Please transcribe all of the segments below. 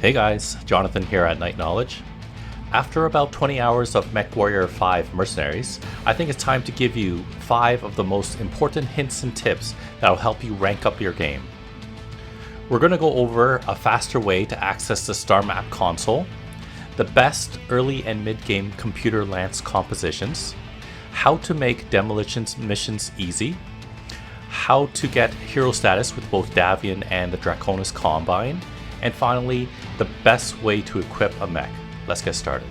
Hey guys, Jonathan here at Night Knowledge. After about 20 hours of Mechwarrior 5 Mercenaries, I think it's time to give you 5 of the most important hints and tips that will help you rank up your game. We're going to go over a faster way to access the Star Map console, the best early and mid-game computer lance compositions, how to make Demolition Missions easy, how to get hero status with both Davion and the Draconis Combine, and finally, the best way to equip a mech. Let's get started.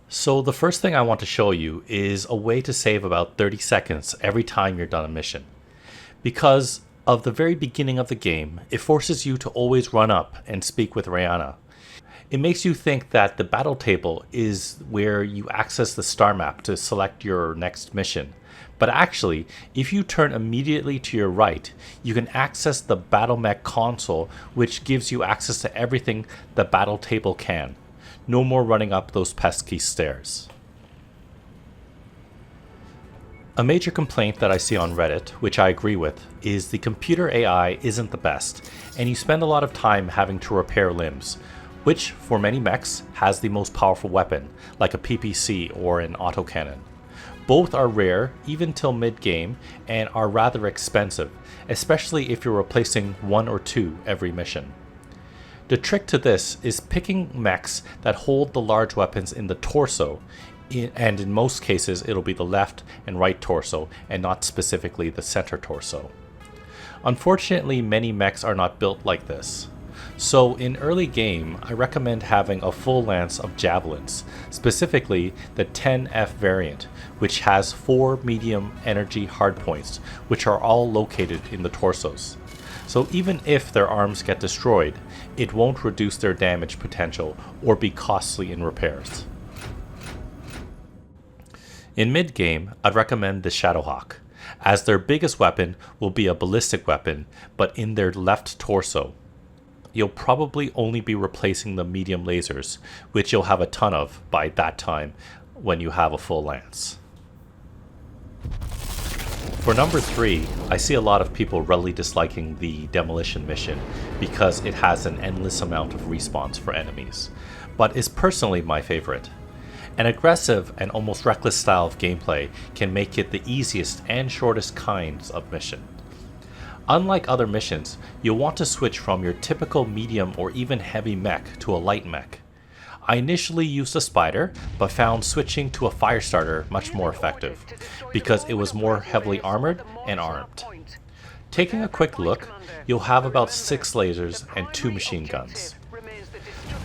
So the first thing I want to show you is a way to save about 30 seconds every time you're done a mission. Because of the very beginning of the game, it forces you to always run up and speak with Rihanna. It makes you think that the battle table is where you access the star map to select your next mission. But actually, if you turn immediately to your right, you can access the Battlemech console, which gives you access to everything the battle table can. No more running up those pesky stairs. A major complaint that I see on Reddit, which I agree with, is the computer AI isn't the best, and you spend a lot of time having to repair limbs, which for many mechs has the most powerful weapon, like a PPC or an autocannon. Both are rare, even till mid-game, and are rather expensive, especially if you're replacing one or two every mission. The trick to this is picking mechs that hold the large weapons in the torso, and in most cases it'll be the left and right torso, and not specifically the center torso. Unfortunately, many mechs are not built like this. So in early game, I recommend having a full lance of javelins, specifically the 10F variant, which has 4 medium energy hardpoints, which are all located in the torsos. So even if their arms get destroyed, it won't reduce their damage potential or be costly in repairs. In mid-game, I'd recommend the Shadowhawk, as their biggest weapon will be a ballistic weapon, but in their left torso. You'll probably only be replacing the medium lasers, which you'll have a ton of by that time when you have a full lance. For number 3, I see a lot of people really disliking the Demolition mission because it has an endless amount of respawns for enemies, but is personally my favorite. An aggressive and almost reckless style of gameplay can make it the easiest and shortest kinds of mission. Unlike other missions, you'll want to switch from your typical medium or even heavy mech to a light mech. I initially used a spider, but found switching to a fire starter much more effective, because it was more heavily armored and armed. Taking a quick look, you'll have about 6 lasers and 2 machine guns.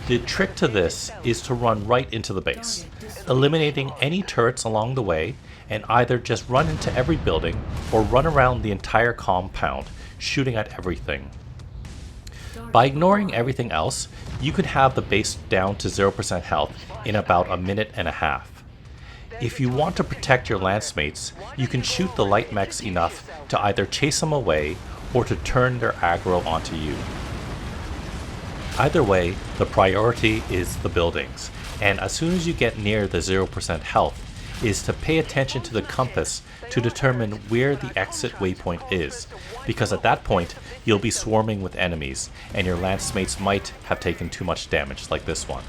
The trick to this is to run right into the base, eliminating any turrets along the way, and either just run into every building or run around the entire compound, shooting at everything. By ignoring everything else, you can have the base down to 0% health in about a minute and a half. If you want to protect your lance mates, you can shoot the light mechs enough to either chase them away or to turn their aggro onto you. Either way, the priority is the buildings, and as soon as you get near the 0% health, is to pay attention to the compass to determine where the exit waypoint is, because at that point you'll be swarming with enemies and your lance mates might have taken too much damage like this one.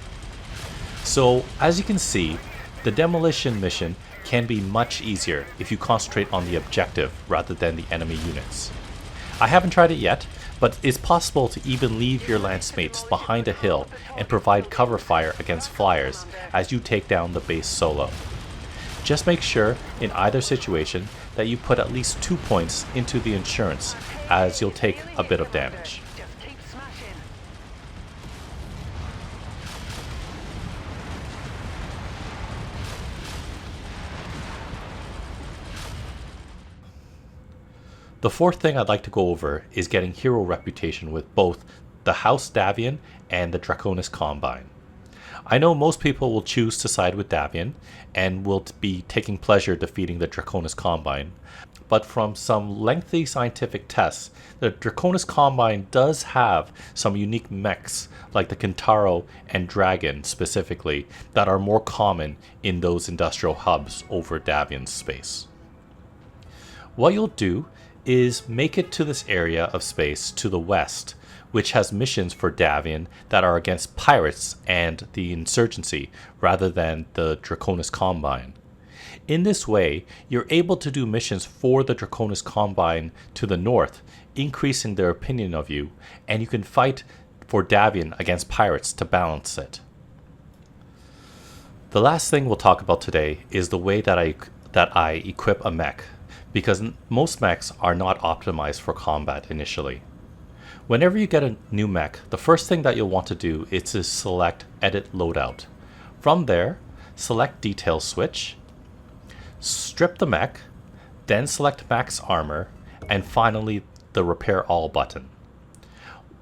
So as you can see, the demolition mission can be much easier if you concentrate on the objective rather than the enemy units. I haven't tried it yet, but it's possible to even leave your lance mates behind a hill and provide cover fire against flyers as you take down the base solo. Just make sure, in either situation, that you put at least 2 points into the insurance, as you'll take a bit of damage. The fourth thing I'd like to go over is getting hero reputation with both the House Davion and the Draconis Combine. I know most people will choose to side with Davion and will be taking pleasure defeating the Draconis Combine, but from some lengthy scientific tests, the Draconis Combine does have some unique mechs like the Kintaro and Dragon specifically that are more common in those industrial hubs over Davion's space. What you'll do is make it to this area of space to the west, which has missions for Davion that are against pirates and the insurgency rather than the Draconis Combine. In this way, you're able to do missions for the Draconis Combine to the north, increasing their opinion of you, and you can fight for Davion against pirates to balance it. The last thing we'll talk about today is the way that I equip a mech, because most mechs are not optimized for combat initially. Whenever you get a new mech, the first thing that you'll want to do is to select Edit Loadout. From there, select Detail Switch, strip the mech, then select Max Armor, and finally the Repair All button.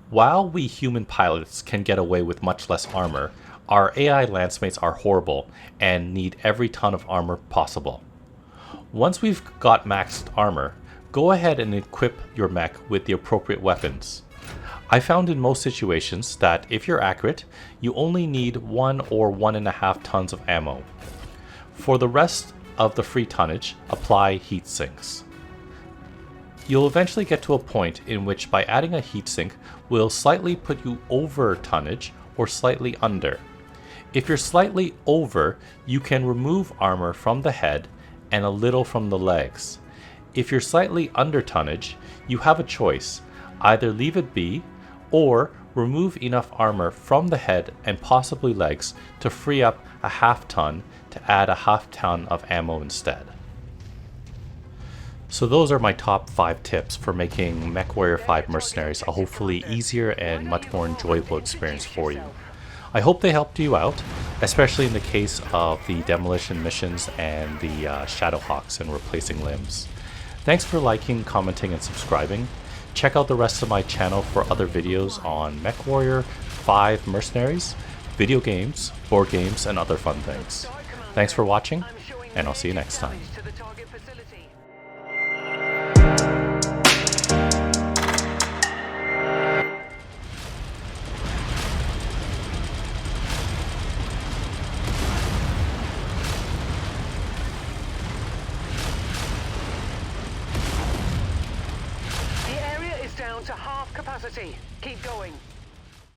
While we human pilots can get away with much less armor, our AI lancemates are horrible and need every ton of armor possible. Once we've got maxed armor, go ahead and equip your mech with the appropriate weapons. I found in most situations that if you're accurate, you only need 1 or 1.5 tons of ammo. For the rest of the free tonnage, apply heat sinks. You'll eventually get to a point in which by adding a heatsink will slightly put you over tonnage or slightly under. If you're slightly over, you can remove armor from the head and a little from the legs. If you're slightly under tonnage, you have a choice. Either leave it be or remove enough armor from the head and possibly legs to free up a half ton to add a half ton of ammo instead. So those are my top 5 tips for making Mechwarrior 5 Mercenaries a hopefully easier and much more enjoyable experience for you. I hope they helped you out, especially in the case of the Demolition Missions and the Shadowhawks and replacing limbs. Thanks for liking, commenting, and subscribing. Check out the rest of my channel for other videos on Mechwarrior 5 Mercenaries, video games, board games, and other fun things. Thanks for watching, and I'll see you next time. Down to half capacity. Keep going.